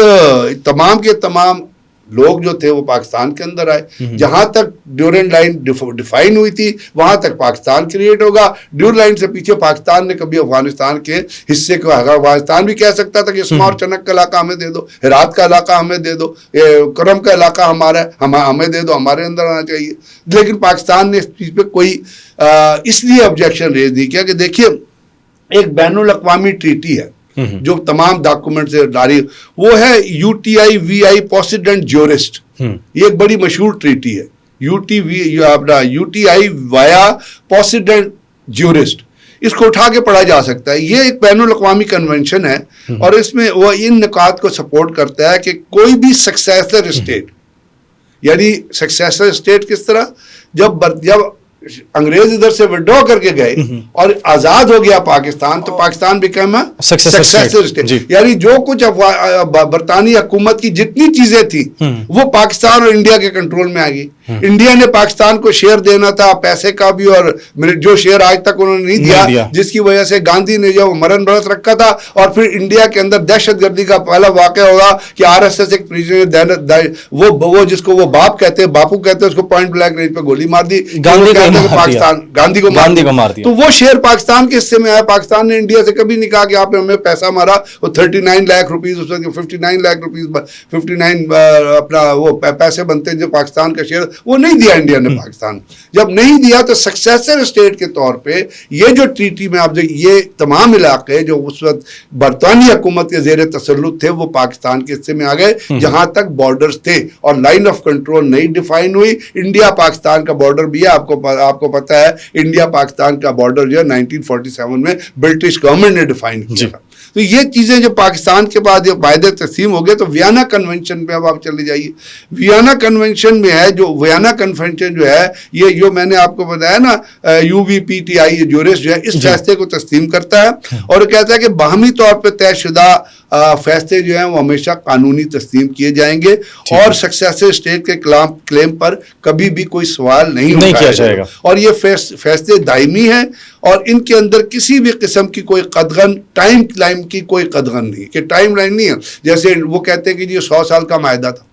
تمام کے تمام لوگ جو تھے وہ پاکستان کے اندر آئے. جہاں تک ڈیورنڈ لائن ڈیفائن ہوئی تھی وہاں تک پاکستان کریٹ ہوگا. ڈیورنڈ لائن سے پیچھے پاکستان نے کبھی افغانستان کے حصے کو, افغانستان بھی کہہ سکتا تھا کہ اسما اور چنک کا علاقہ ہمیں دے دو, ہرات کا علاقہ ہمیں دے دو, کرم کا علاقہ ہمارا ہے, ہمیں دے دو, ہمارے اندر آنا چاہیے. لیکن پاکستان نے اس چیز پہ کوئی اس لیے آبجیکشن ریز نہیں کیا کہ دیکھیے ایک بین الاقوامی ٹریٹی ہے جو تمام ڈاکومنٹ سے جاری, وہ ہے UTI-VI پوسیڈنٹ جیورسٹ. یہ ایک بڑی مشہور ٹریٹی ہے, UTI وایا پوسیڈنٹ جیورسٹ. اس کو اٹھا کے پڑھا جا سکتا ہے. یہ ایک بین الاقوامی کنونشن ہے اور اس میں وہ ان نکات کو سپورٹ کرتا ہے کہ کوئی بھی سکسیسر اسٹیٹ, یعنی سکسیسر اسٹیٹ کس طرح, جب انگریز ادھر سے وڈرا کر کے گئے اور آزاد ہو گیا پاکستان تو پاکستان بیکم سکسیسر اسٹیٹ. یعنی جو کچھ برطانوی حکومت کی جتنی چیزیں تھی وہ پاکستان اور انڈیا کے کنٹرول میں آ گئی. انڈیا نے پاکستان کو شیئر دینا تھا پیسے کا بھی, اور جو شیئر آج تک انہوں نے نہیں دیا, جس کی وجہ سے گاندھی نے جو مرن برت رکھا تھا. اور پھر انڈیا کے اندر دہشت گردی کا پہلا واقعہ ہوگا کہ RSS ایک پریزنر, وہ جس کو وہ باپ کہتے ہیں, باپو کہتے ہیں, اس کو پوائنٹ بلینک رینج پہ گولی مار دی, پاکستان گاندھی کو مار دیا. تو وہ شیئر پاکستان کے حصے میں آیا. پاکستان نے انڈیا سے کبھی نہیں کہا کہ آپ نے ہمیں پیسہ مارا. وہ 39 لاکھ روپیز, اس وقت 59 لاکھ روپیز, 59 اپنا وہ پیسے بنتے ہیں جو پاکستان کا شیئر, وہ نہیں دیا انڈیا نے. پاکستان جب نہیں دیا تو سکسیسر اسٹیٹ کے طور پہ یہ جو ٹریٹی میں آپ دیکھیں, یہ تمام علاقے جو اس وقت برطانوی حکومت کے زیر تسلط تھے وہ پاکستان کے حصے میں آ گئے جہاں تک بارڈرز تھے, اور لائن آف کنٹرول نہیں ڈیفائن ہوئی. انڈیا پاکستان کا بارڈر بھی ہے, آپ کو پتا ہے انڈیا پاکستان کا بارڈر جو ہے 1947 میں برٹش گورنمنٹ نے ڈیفائن کیا تھا. تو یہ چیزیں جو پاکستان کے بعد جو معاہدے تقسیم ہو گئے تو ویانا کنونشن پہ اب آپ چلے جائیے. ویانا کنونشن میں ہے جو ویانا کنونشن جو ہے یہ جو میں نے آپ کو بتایا نا UVPTI جورس جو ہے اس فیصلے کو تسلیم کرتا ہے اور کہتا ہے کہ باہمی طور پہ طے شدہ فیصلے جو ہیں وہ ہمیشہ قانونی تسلیم کیے جائیں گے اور سکسیسر اسٹیٹ کے کلیم پر کبھی بھی کوئی سوال نہیں اٹھایا جائے گا. اور یہ فیصلے دائمی ہیں اور ان کے اندر کسی بھی قسم کی کوئی قدغن, ٹائم لائن کی کوئی قدغن نہیں, کہ ٹائم لائن نہیں ہے. جیسے وہ کہتے ہیں کہ یہ 100 سال کا معاہدہ تھا,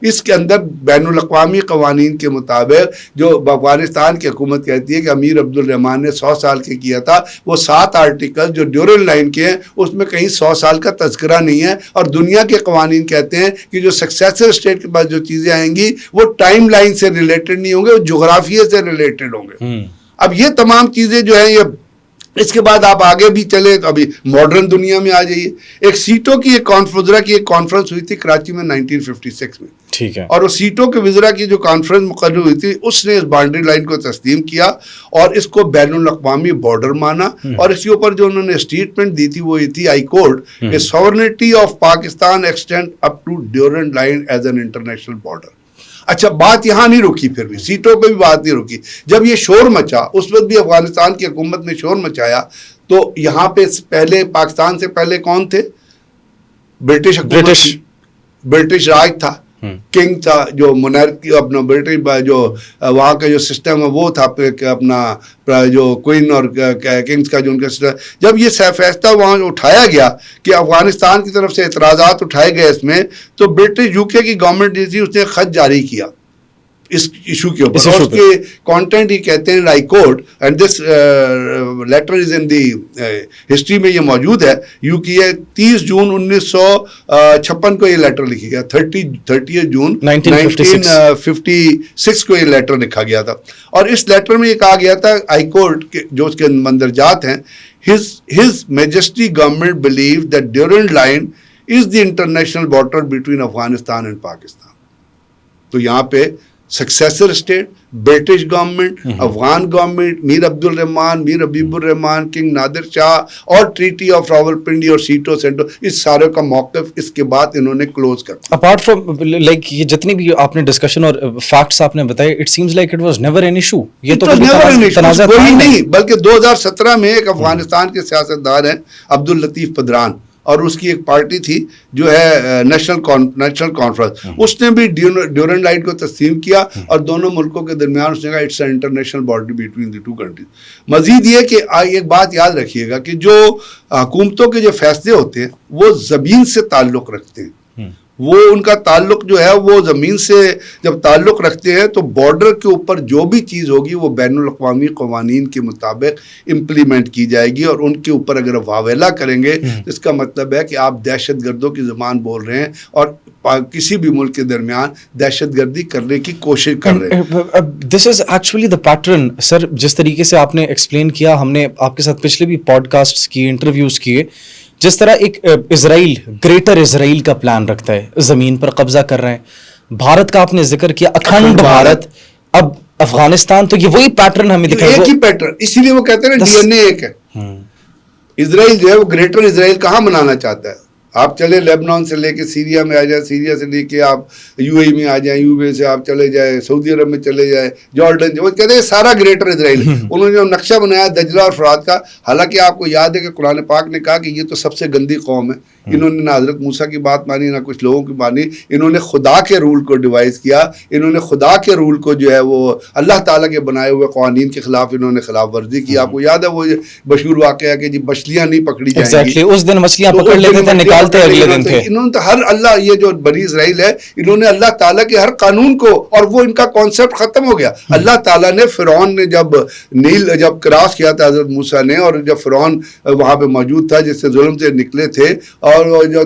اس کے اندر بین الاقوامی قوانین کے مطابق جو افغانستان کی حکومت کہتی ہے کہ امیر عبدالرحمان نے 100 سال کے کیا تھا، وہ 7 آرٹیکل جو ڈیورنڈ لائن کے ہیں اس میں کہیں 100 سال کا تذکرہ نہیں ہے، اور دنیا کے قوانین کہتے ہیں کہ جو سکسیسر اسٹیٹ کے پاس جو چیزیں آئیں گی وہ ٹائم لائن سے ریلیٹڈ نہیں ہوں گے، وہ جغرافیے سے ریلیٹڈ ہوں گے۔ اب یہ تمام چیزیں جو ہیں، یہ اس کے بعد آپ آگے بھی چلے تو ابھی ماڈرن دنیا میں آ جائیے، ایک سیٹوں کی ایک وزرا کی ایک کانفرنس ہوئی تھی کراچی میں 1956 میں، ٹھیک ہے، اور اس سیٹوں کے وزرا کی جو کانفرنس مقرر ہوئی تھی اس نے اس باؤنڈری لائن کو تسلیم کیا اور اس کو بین الاقوامی بارڈر مانا، اور اس کے اوپر جو انہوں نے اسٹیٹمنٹ دی تھی وہ یہ تھی ہائی کورٹ کہ sovereignty of Pakistan extend up to Durand line as an international border. اچھا، بات یہاں نہیں رکی، پھر بھی سیٹوں پہ بھی بات نہیں رکی۔ جب یہ شور مچا، اس وقت بھی افغانستان کی حکومت نے شور مچایا، تو یہاں پہ پہلے پاکستان سے پہلے کون تھے؟ برٹش راج تھا، کنگ تھا، جو مونارکی اپنا برٹش جو وہاں کا جو سسٹم ہے وہ تھا اپنا جو کوئن اور کنگز کا جو ان کا سسٹم۔ جب یہ فیصلہ وہاں اٹھایا گیا کہ افغانستان کی طرف سے اعتراضات اٹھائے گئے اس میں، تو برٹش UK کی گورنمنٹ جو تھی اس نے خط جاری کیا اس ایشو کے اوپر، اور اس کے کانٹینٹ ہی کہتے ہیں high court, and this letter is in the history میں یہ موجود ہے، یہ 30 جون 1956 کو یہ لیٹر لکھی گیا، 30 جون 1956 کو یہ لیٹر لکھا گیا تھا، اور اس لیٹر میں یہ کہا گیا تھا ہائی کورٹ کے جو اس کے مندرجات ہیں، His Majesty government believes that Durand line is the international border between Afghanistan and Pakistan. تو یہاں پہ successor state, British government, Afghan government, Mir Abdur Rahman, Mir Habib ur Rahman, king Nadir Shah اور ٹریٹی آف راولپنڈی اور سیٹو سینٹو، اس سارے کا موقف اس کے بعد انہوں نے کلوز کر دیا۔ اپارٹ فرام لائک یہ جتنی بھی آپ نے ڈسکشن اور فیکٹس آپ نے بتائے، it seems like it was never an issue, یہ تو تنازع کوئی نہیں، بلکہ 2017 میں ایک افغانستان کے سیاستدار ہیں عبداللطیف پدران، اور اس کی ایک پارٹی تھی جو ہے نیشنل کانفرنس، اس نے بھی ڈیورنڈ لائن کو تسلیم کیا، اور دونوں ملکوں کے درمیان اس نے کہا it's an international border between the two countries. مزید یہ کہ ایک بات یاد رکھیے گا کہ جو حکومتوں کے جو فیصلے ہوتے ہیں وہ زمین سے تعلق رکھتے ہیں، وہ ان کا تعلق جو ہے وہ زمین سے جب تعلق رکھتے ہیں تو بارڈر کے اوپر جو بھی چیز ہوگی وہ بین الاقوامی قوانین کے مطابق امپلیمنٹ کی جائے گی، اور ان کے اوپر اگر واویلا کریں گے تو اس کا مطلب ہے کہ آپ دہشت گردوں کی زبان بول رہے ہیں اور کسی بھی ملک کے درمیان دہشت گردی کرنے کی کوشش کر رہے ہیں۔ دس از ایکچولی دا پیٹرن سر، جس طریقے سے آپ نے ایکسپلین کیا، ہم نے آپ کے ساتھ پچھلے بھی پوڈ کاسٹس کیے، انٹرویوز کیے، جس طرح ایک اسرائیل گریٹر اسرائیل کا پلان رکھتا ہے، زمین پر قبضہ کر رہے ہیں، بھارت کا آپ نے ذکر کیا، اکھنڈ بھارت، اب افغانستان، تو یہ وہی پیٹرن ہمیں دکھائی، ایک ہی پیٹرن، اسی لیے وہ کہتے ہیں نا DNA ایک ہے۔ اسرائیل جو ہے وہ گریٹر اسرائیل کہاں بنانا چاہتا ہے؟ آپ چلے لیبنان سے لے کے سیریا میں آ جائیں، سیریا سے لے کے آپ UAE میں آ جائیں، UAE سے آپ چلے جائیں سعودی عرب میں چلے جائیں، جارڈن، وہ کہتے ہیں سارا گریٹر اسرائیل۔ انہوں نے جو نقشہ بنایا دجلہ اور فرات کا، حالانکہ آپ کو یاد ہے کہ قرآن پاک نے کہا کہ یہ تو سب سے گندی قوم ہے، انہوں نے نہ حضرت موسیٰ کی بات مانی نہ کچھ لوگوں کی مانی، انہوں نے خدا کے رول کو ڈیوائز کیا، انہوں نے خدا کے رول کو جو ہے وہ اللہ تعالیٰ کے بنائے ہوئے قوانین کے خلاف انہوں نے خلاف ورزی کی۔ آپ کو یاد ہے وہ مشہور واقعہ کہ جی مچھلیاں نہیں پکڑی جائیں گی، اس دن مچھلیاں پکڑ لیتے تھے، نکالتے اگلے دن تھے۔ انہوں نے ہر اللہ، یہ جو بنی اسرائیل ہے، انہوں نے اللہ تعالیٰ کے ہر قانون کو، اور وہ ان کا کانسیپٹ ختم ہو گیا۔ اللہ تعالیٰ نے فرعون نے جب نیل جب کراس کیا تھا حضرت موسیٰ نے، اور جب فرعون وہاں پہ موجود تھا جس سے ظلم سے نکلے تھے، اور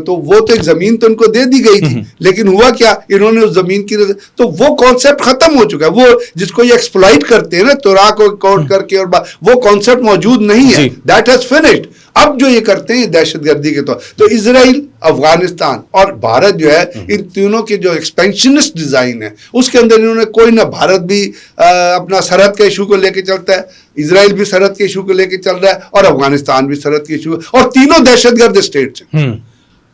تو وہ تو ایک زمین تو ان کو دے دی گئی تھی، لیکن ہوا کیا، انہوں نے اس زمین کی تو وہ کانسیپٹ ختم ہو چکا ہے، وہ جس کو یہ ایکسپلائٹ کرتے ہیں نا تورا کو کوٹ کر کے، اور وہ کانسیپٹ موجود نہیں ہے، دیٹ ہیز فنشڈ۔ اب جو یہ کرتے ہیں دہشت گردی کے طور، تو اسرائیل، افغانستان اور بھارت جو ہے، ان تینوں کے جو ایکسپینشنسٹ ڈیزائن ہے اس کے اندر انہوں نے کوئی نہ، بھارت بھی اپنا سرحد کے ایشو کو لے کے چلتا ہے، اسرائیل بھی سرحد کے ایشو کو لے کے چل رہا ہے، اور افغانستان بھی سرحد کے ایشو، اور تینوں دہشت گرد اسٹیٹس ہیں۔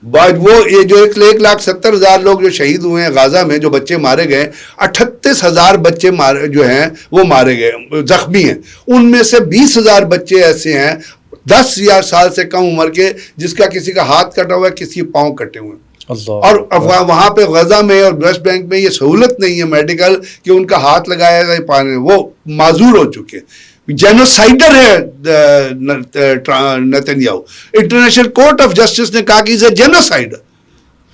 وہ یہ جو 1,70,000 لوگ جو شہید ہوئے ہیں غازہ میں، جو بچے مارے گئے، 38,000 بچے جو ہیں وہ مارے گئے، زخمی ہیں، ان میں سے 20,000 بچے ایسے ہیں 10 سال سے کم عمر کے جس کا کسی کا ہاتھ کٹا ہوا ہے، کسی کے پاؤں کٹے ہوئے ہیں، اور وہاں پہ غزہ میں اور ویسٹ بینک میں یہ سہولت نہیں ہے میڈیکل کہ ان کا ہاتھ لگایا جائے پانے، وہ معذور ہو چکے ہیں۔ جینوسائڈر ہے Netanyahu, international court of justice نے کہا کہ اسے جینوسائڈر،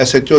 SHO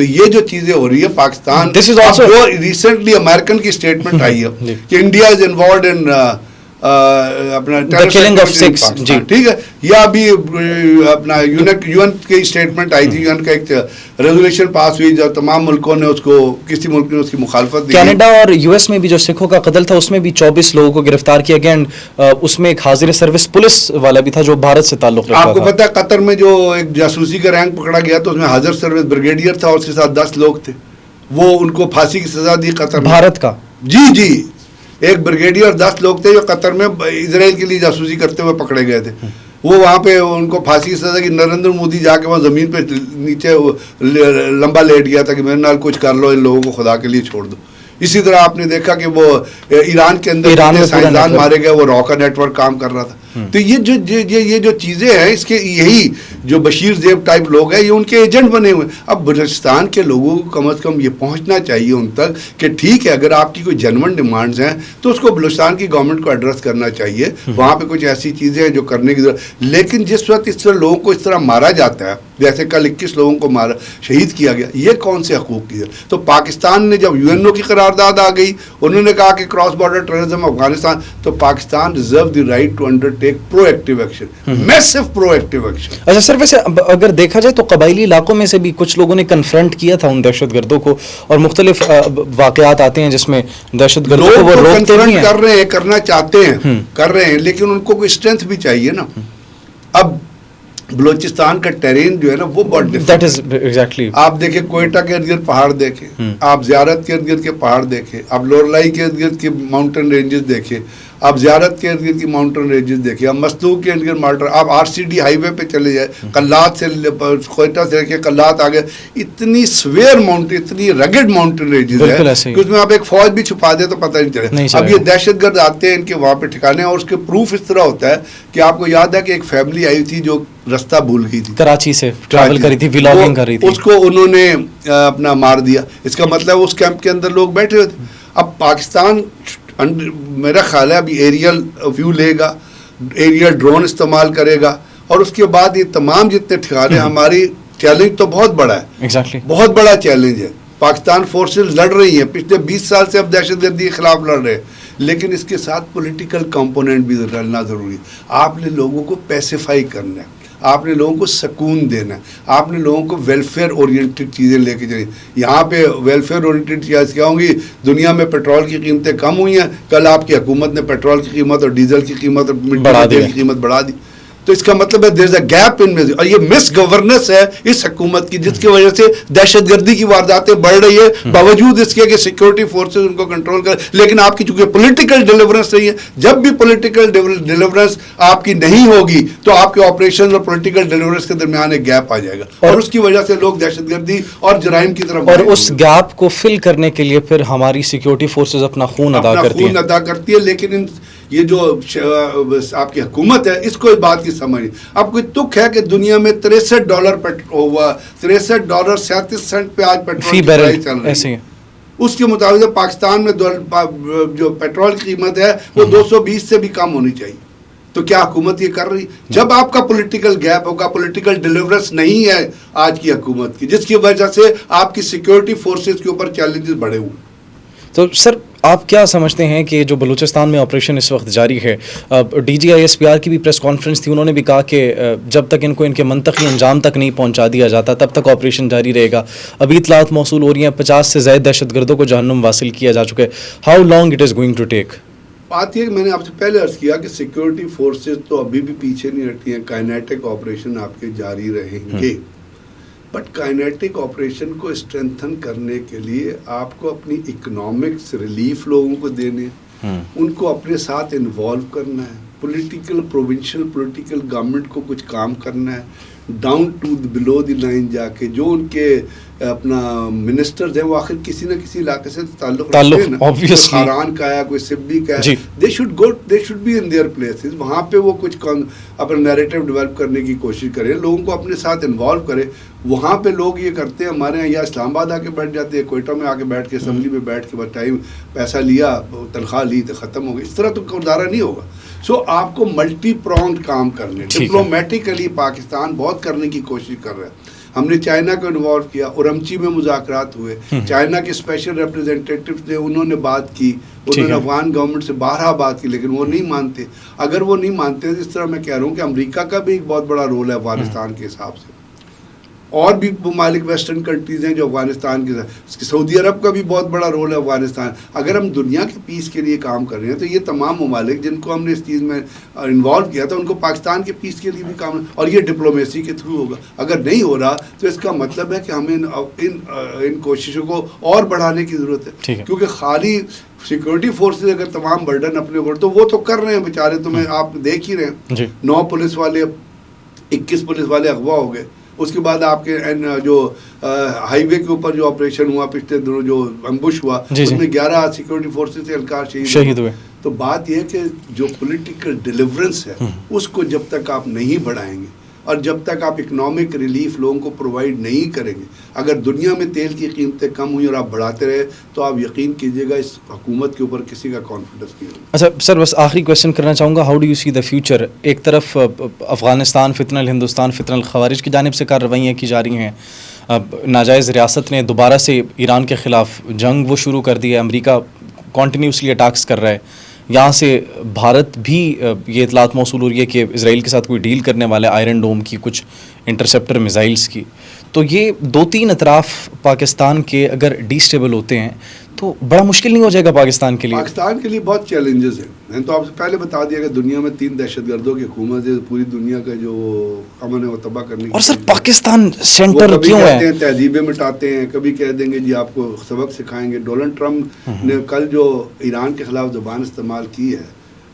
تو یہ جو چیزیں ہو رہی ہے پاکستان، جو ریسنٹلی امریکن کی اسٹیٹمنٹ آئی ہے کہ انڈیا از انوالوڈ ان اپنا ٹھیک ہے، یا ابھی اپنا یو این کی اسٹیٹمنٹ آئی تھی، یو این کا ایک ریزولوشن پاس ہوئی جو تمام ملکوں نے اس کو، کسی ملک نے اس کی مخالفت دی. کینیڈا اور یو ایس میں بھی جو سکھوں کا قتل تھا اس میں بھی 24 لوگوں کو گرفتار کیا گیا، اس میں ایک حاضر سروس پولیس والا بھی تھا جو بھارت سے تعلق رکھتا تھا. آپ کو پتا ہے قطر میں جو ایک جاسوسی کا رینک پکڑا گیا تو اس میں حاضر سروس بریگیڈیئر تھا اور اس کے ساتھ 10 لوگ تھے، وہ ان کو پھانسی کی سزا دی قطر میں. بھارت کا جی ایک بریگیڈیئر 10 لوگ تھے جو قطر میں اسرائیل کے لیے جاسوسی کرتے ہوئے پکڑے گئے تھے. وہ وہاں پہ ان کو پھانسی کی سزا کی. نریندر مودی جا کے وہاں زمین پہ نیچے لمبا لیٹ گیا تھا کہ میرے نال کچھ کر لو، ان لوگوں کو خدا کے لیے چھوڑ دو. اسی طرح آپ نے دیکھا کہ وہ ایران کے اندر سائنسدان مارے گئے، وہ را کا نیٹ ورک کام کر رہا تھا. تو یہ جو چیزیں ہیں، اس کے یہی جو بشیر زیب ٹائپ لوگ ہیں یہ ان کے ایجنٹ بنے ہوئے. اب بلوچستان کے لوگوں کو کم از کم یہ پہنچنا چاہیے ان تک کہ ٹھیک ہے اگر آپ کی کوئی جنون ڈیمانڈز ہیں تو اس کو بلوچستان کی گورنمنٹ کو ایڈریس کرنا چاہیے. وہاں پہ کچھ ایسی چیزیں ہیں جو کرنے کی ضرورت، لیکن جس وقت اس طرح لوگوں کو اس طرح مارا جاتا ہے، جیسے کل 21 لوگوں کو شہید کیا گیا، یہ کون سے حقوق کی ہے؟ تو پاکستان نے جب یو این او کی قرارداد آ گئی، انہوں نے کہا کہ کراس بارڈر ٹیررزم افغانستان، تو Pakistan reserve the right to undertake proactive action, میسو پرو ایکٹیو ایکشن. اچھا سر، ویسے اگر دیکھا جائے تو قبائلی علاقوں میں سے بھی کچھ لوگوں نے کنفرنٹ کیا تھا ان دہشت گردوں کو، اور مختلف واقعات آتے ہیں جس میں دہشت گردوں کو وہ روکتے بھی ہیں. کر رہے ہیں، کرنا چاہتے ہیں، کر رہے ہیں، لیکن ان کو کوئی اسٹرینتھ بھی چاہیے نا. اب بلوچستان کا ٹیرین جو ہے نا وہ بہت ڈفرینٹ. آپ دیکھیں کوئٹہ کے ارد گرد پہاڑ دیکھیں، آپ زیارت کے ارد گرد کے پہاڑ دیکھیں، آپ لورلائی کے ارد گرد کے ماؤنٹین رینجز دیکھیں، آپ زیارت کے ارد گرد کی ماؤنٹین رینجز دیکھیں، آپ مستوق کے ارد گرد ماؤنٹین، آپ آر سی ڈی ہائی وے پہ چلے جائیں، قلات سے کوئٹہ سے لے قلات آگے، اتنی سویر ماؤنٹین، اتنی رگڈ ماؤنٹین رینجز ہے کہ اس میں آپ ایک فوج بھی چھپا دیں تو پتہ نہیں چلے. اب یہ دہشت گرد آتے ہیں ان کے وہاں پہ ٹھکانے، اور اس کے پروف اس طرح ہوتا ہے کہ آپ کو یاد ہے کہ ایک فیملی آئی تھی جو رستہ بھول گئی تھی، کراچی سے ٹریول کری تھی، ولاگنگ کر رہی تھی، اس کو انہوں نے اپنا مار دیا. اس کا مطلب اس کیمپ کے اندر لوگ بیٹھے ہوئے تھے. اب پاکستان میرا خیال ہے ابھی ایریل ویو لے گا، ایریل ڈرون استعمال کرے گا، اور اس کے بعد یہ تمام جتنے ٹھکانے، ہماری چیلنج تو بہت بڑا ہے، بہت بڑا چیلنج ہے. پاکستان فورسز لڑ رہی ہیں پچھلے 20 سال سے، اب دہشت گردی کے خلاف لڑ رہے ہیں، لیکن اس کے ساتھ پولیٹیکل کمپوننٹ بھی ڈالنا ضروری ہے. آپ نے لوگوں کو پیسیفائی کرنا ہے، آپ نے لوگوں کو سکون دینا ہے، آپ نے لوگوں کو ویلفیئر اورینٹڈ چیزیں لے کے چلیں. یہاں پہ ویلفیئر اورینٹڈ چیز کیا ہوں گی؟ دنیا میں پیٹرول کی قیمتیں کم ہوئی ہیں، کل آپ کی حکومت نے پیٹرول کی قیمت اور ڈیزل کی قیمت اور مٹی کی قیمت بڑھا دی. تو اس کا مطلب ہے دیر از اے گیپ ان میں، اور یہ مس گورننس ہے اس حکومت کی، جس کی وجہ سے دہشت گردی کی وارداتیں بڑھ رہی ہے، باوجود اس کے کہ سیکورٹی فورسز ان کو کنٹرول کر. لیکن آپ کی چونکہ پولیٹیکل ڈیلیورنس نہیں ہے، جب بھی پولیٹیکل ڈیلیورنس آپ کی نہیں ہوگی تو آپ کے آپریشن اور پولیٹیکل ڈیلیورنس کے درمیان ایک گیپ آ جائے گا، اور اس کی وجہ سے لوگ دہشت گردی اور جرائم کی طرف. اور اس گیپ کو فل کرنے کے لیے پھر ہماری سیکورٹی فورسز اپنا خون ادا کرتی ہے. لیکن یہ جو آپ کی حکومت ہے اس کو اس بات کی سمجھ نہیں. اب کوئی تک ہے کہ دنیا میں $63 ہوا، $63.37 پہ آج پیٹرول کی پرائس چل رہی ہے. اس کے مطابق پاکستان میں جو پیٹرول کی قیمت ہے وہ 220 سے بھی کم ہونی چاہیے. تو کیا حکومت یہ کر رہی؟ جب آپ کا پولیٹیکل گیپ ہوگا، پولیٹیکل ڈیلیورنس نہیں ہے آج کی حکومت کی، جس کی وجہ سے آپ کی سیکورٹی فورسز کے اوپر چیلنجز بڑھے ہوئے. تو سر آپ کیا سمجھتے ہیں کہ جو بلوچستان میں آپریشن اس وقت جاری ہے، D G I S P R کی بھی پریس کانفرنس تھی، انہوں نے بھی کہا کہ جب تک ان کو ان کے منطقی انجام تک نہیں پہنچا دیا جاتا تب تک آپریشن جاری رہے گا. ابھی اطلاعات موصول ہو رہی ہیں 50 سے زائد دہشت گردوں کو جہنم واصل کیا جا چکا ہے. How long it is going to take? بات یہ کہ میں نے آپ سے پہلے عرض کیا کہ سیکورٹی فورسز تو ابھی بھی پیچھے نہیں ہٹتی ہیں، کائنیٹک آپریشن آپ کے جاری رہیں گے. بٹ کائنیٹک آپریشن کو اسٹرینتھن کرنے کے لیے آپ کو اپنی اکنامکس ریلیف لوگوں کو دینے، ان کو اپنے ساتھ انوالو کرنا ہے، پولیٹیکل پروونشل پولیٹیکل گورنمنٹ کو کچھ کام کرنا ہے، down to below the line جا کے. جو ان کے اپنا منسٹرز ہیں وہ آخر کسی نہ کسی علاقے سے تعلق رکھتے ہیں نا، کوئی خاران کا ہے، کوئی سبی کا ہے، they should be in their places. وہاں پہ وہ کچھ اپنا نیریٹو ڈیولپ کرنے کی کوشش کریں، لوگوں کو اپنے ساتھ انوالو کرے. وہاں پہ لوگ یہ کرتے ہیں، ہمارے یہاں یا اسلام آباد آ کے بیٹھ جاتے ہیں، کوئٹہ میں آ کے بیٹھ کے اسمبلی میں بیٹھ کے بس ٹائم پیسہ لیا، تنخواہ لی تو ختم ہو گئی. اس طرح تو گزارا نہیں ہوگا. سو آپ کو ملٹی پرونگڈ کام کرنے، ڈپلومیٹیکلی پاکستان بہت کرنے کی کوشش کر رہا ہے. ہم نے چائنا کو انوالو کیا، اورمچی میں مذاکرات ہوئے، چائنا کے اسپیشل ریپرزینٹیٹیو تھے، انہوں نے بات کی، انہوں نے افغان گورنمنٹ سے بارہا بات کی، لیکن وہ نہیں مانتے. اگر وہ نہیں مانتے تو اس طرح میں کہہ رہا ہوں کہ امریکہ کا بھی ایک بہت بڑا رول ہے افغانستان کے حساب سے، اور بھی ممالک ویسٹرن کنٹریز ہیں جو افغانستان کے ساتھ، سعودی عرب کا بھی بہت بڑا رول ہے افغانستان. اگر ہم دنیا کے پیس کے لیے کام کر رہے ہیں تو یہ تمام ممالک جن کو ہم نے اس چیز میں انوالو کیا تھا ان کو پاکستان کے پیس کے لیے بھی کام، اور یہ ڈپلومیسی کے تھرو ہوگا. اگر نہیں ہو رہا تو اس کا مطلب ہے کہ ہمیں ان کوششوں کو اور بڑھانے کی ضرورت ہے، کیونکہ خالی سیکورٹی فورسز اگر تمام برڈن اپنے اوپر، تو وہ تو کر رہے ہیں بیچارے، تمہیں آپ دیکھ ہی رہے ہیں 9 پولیس والے 21 پولیس والے اغوا ہو گئے. اس کے بعد آپ کے جو ہائی وے کے اوپر جو آپریشن ہوا پچھلے دنوں، جو امبوش ہوا، اس میں 11 سیکورٹی فورسز سے اہلکار شہید ہوئے. تو بات یہ کہ جو پولیٹیکل ڈیلیورنس ہے اس کو جب تک آپ نہیں بڑھائیں گے اور جب تک آپ اکنامک ریلیف لوگوں کو پرووائڈ نہیں کریں گے، اگر دنیا میں تیل کی قیمتیں کم ہوئی اور آپ بڑھاتے رہے تو آپ یقین کیجیے گا اس حکومت کے اوپر کسی کا کانفیڈنس نہیں ہوگا. اچھا سر، بس آخری کویشچن کرنا چاہوں گا، how do you see the future? ایک طرف افغانستان فتنہ الہندوستان فتنہ الخوارج کی جانب سے کارروائیاں کی جا رہی ہیں، ناجائز ریاست نے دوبارہ سے ایران کے خلاف جنگ وہ شروع کر دی ہے، امریکہ کنٹینیوسلی اٹیکس کر رہا ہے، یہاں سے بھارت بھی یہ اطلاعات موصول ہو رہی ہے کہ اسرائیل کے ساتھ کوئی ڈیل کرنے والا ہے آئرن ڈوم کی، کچھ انٹرسیپٹر میزائلز کی. تو یہ 2-3 اطراف پاکستان کے اگر ڈی اسٹیبل ہوتے ہیں تو بڑا مشکل نہیں ہو جائے گا پاکستان کے لیے؟ پاکستان کے لیے بہت چیلنجز ہیں. میں نے تو آپ سے پہلے بتا دیا کہ دنیا میں 3 دہشت گردوں کی حکومت ہے، پوری دنیا کا جو امن ہے وہ تباہ کرنے کی. اور سر پاکستان سینٹر کیوں ہے؟ کہتے ہیں تہذیبیں مٹاتے ہیں، کبھی کہہ دیں گے جی آپ کو سبق سکھائیں گے. ڈونلڈ ٹرمپ نے کل جو ایران کے خلاف زبان استعمال کی ہے،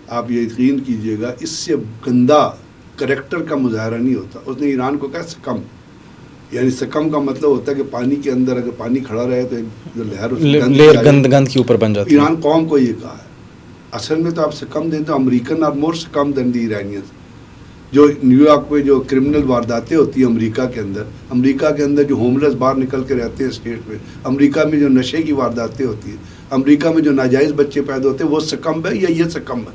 آپ یہ یقین کیجئے گا اس سے گندا کریکٹر کا مظاہرہ نہیں ہوتا. اس نے ایران کو کہا سکم، یعنی سکم کا مطلب ہوتا ہے کہ پانی کے اندر اگر پانی کھڑا رہے تو جو لہر گند کے اوپر بن جاتی ہے. ایران قوم کو یہ کہا ہے. اصل میں تو آپ سکم دیں تو امریکن آر مور سکم دین دی ایرانیز. جو نیو یارک میں جو کرمنل وارداتیں ہوتی ہیں امریکہ کے اندر جو ہوملیس باہر نکل کے رہتے ہیں اسٹیٹ میں، امریکہ میں جو نشے کی وارداتیں ہوتی ہیں، امریکہ میں جو ناجائز بچے پیدا ہوتے ہیں، وہ سکم ہے یا یہ سکم ہے.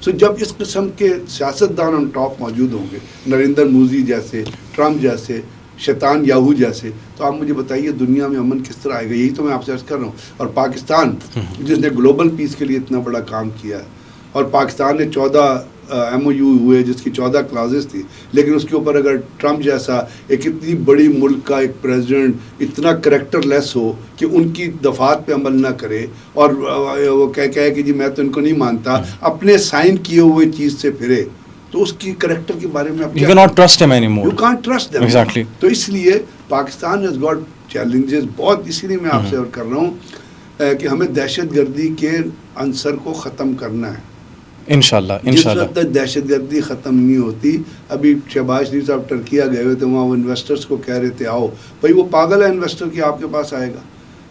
سو جب اس قسم کے سیاستدان آن ٹاپ موجود ہوں گے، نریندر مودی جیسے، ٹرمپ جیسے، شیطان یاہو جیسے، تو آپ مجھے بتائیے دنیا میں امن کس طرح آئے گا؟ یہی تو میں آپ سے عرض کر رہا ہوں. اور پاکستان جس نے گلوبل پیس کے لیے اتنا بڑا کام کیا ہے، اور پاکستان نے 14 MOU ہوئے جس کی 14 کلازز تھی، لیکن اس کے اوپر اگر ٹرمپ جیسا ایک اتنی بڑی ملک کا ایک پریزیڈنٹ اتنا کریکٹر لیس ہو کہ ان کی دفعات پہ عمل نہ کرے اور وہ کہے کہ جی میں تو ان کو نہیں مانتا، اپنے سائن کیے ہوئے چیز سے پھرے، تو اس کی کریکٹر کے بارے میں you cannot trust him anymore. You can't trust them. Exactly. تو اس لیے پاکستان has got challenges بہت. اسی لیے میں آپ سے اور کر رہا ہوں کہ ہمیں دہشت گردی کے عنصر کو ختم کرنا ہے. انشاءاللہ جس وقت تک دہشت گردی ختم نہیں ہوتی، ابھی شہباز شریف صاحب ٹرکیا گئے ہوئے تھے، وہاں وہ انویسٹرز کو کہہ رہے تھے آؤ بھائی، وہ پاگل ہے انویسٹر کہ آپ کے پاس آئے گا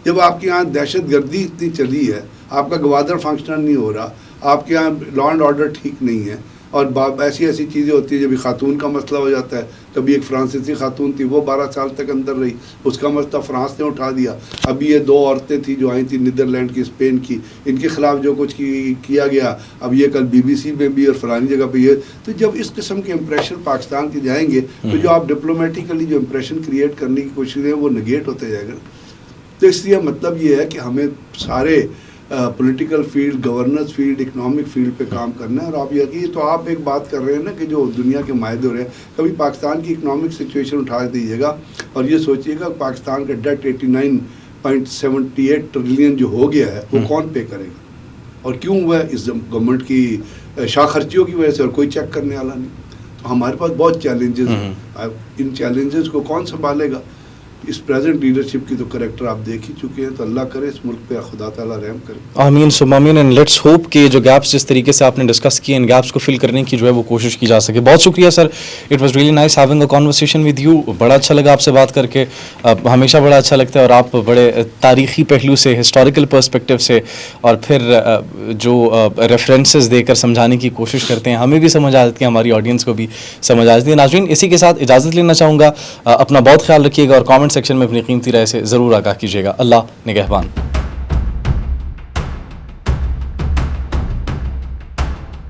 جب آپ کے یہاں دہشت گردی اتنی چلی ہے، آپ کا گوادر فنکشنل نہیں ہو رہا، آپ کے یہاں لا اینڈ آرڈر ٹھیک نہیں ہے، اور ایسی چیزیں ہوتی ہیں. جب خاتون کا مسئلہ ہو جاتا ہے، کبھی ایک فرانسیسی خاتون تھی وہ 12 سال تک اندر رہی، اس کا مسئلہ فرانس نے اٹھا دیا. ابھی یہ 2 عورتیں تھیں جو آئی تھیں نیدرلینڈ کی، اسپین کی، ان کے خلاف جو کچھ کیا گیا، اب یہ کل BBC میں بھی اور فلانی جگہ پہ یہ. تو جب اس قسم کے امپریشن پاکستان کے جائیں گے تو جو آپ ڈپلومیٹیکلی جو امپریشن کریٹ کرنے کی کوشش ہے وہ نگیٹ ہوتے جائے گا. تو اس لیے مطلب یہ ہے کہ ہمیں سارے political field, governance field, economic field پہ کام کرنا ہے. اور آپ یقین تو آپ ایک بات کر رہے ہیں نا کہ جو دنیا کے معاہدے ہو رہے ہیں، کبھی پاکستان کی اکنامک سچویشن اٹھا دیجیے گا اور یہ سوچیے گا پاکستان کا ڈیٹ 89.78 ٹریلین جو ہو گیا ہے وہ کون پے کرے گا اور کیوں ہوا ہے؟ اس گورنمنٹ کی شاہ خرچیوں کی وجہ سے، اور کوئی چیک کرنے والا نہیں. تو ہمارے پاس بہت چیلنجز ہیں. ان چیلنجز کو کون سنبھالے گا؟ اس پریزنٹ لیڈرشپ کی تو کریکٹر آپ دیکھ ہی چکے ہیں. تو اللہ کرے اس ملک پہ خدا تعالیٰ رحم کرے. آمین ثم آمین. اینڈ لیٹس ہوپ کہ جو گیپس جس طریقے سے آپ نے ڈسکس کیے، ان گیپس کو فل کرنے کی جو ہے وہ کوشش کی جا سکے. بہت شکریہ sir, it was really nice having a conversation with you. بڑا اچھا لگا آپ سے بات کر کے، ہمیشہ بڑا اچھا لگتا ہے، اور آپ بڑے تاریخی پہلو سے، ہسٹوریکل پرسپیکٹیو سے، اور پھر جو ریفرنسز دے کر سمجھانے کی کوشش کرتے ہیں، ہمیں بھی سمجھ آ جاتی ہے، ہماری آڈینس کو بھی سمجھ آ جاتی ہے. ناظرین، اسی کے ساتھ اجازت لینا چاہوں گا. اپنا بہت خیال رکھیے گا اور کامنٹ سیکشن میں اپنی قیمتی رائے سے ضرور آگاہ کیجیے گا. اللہ نگہبان.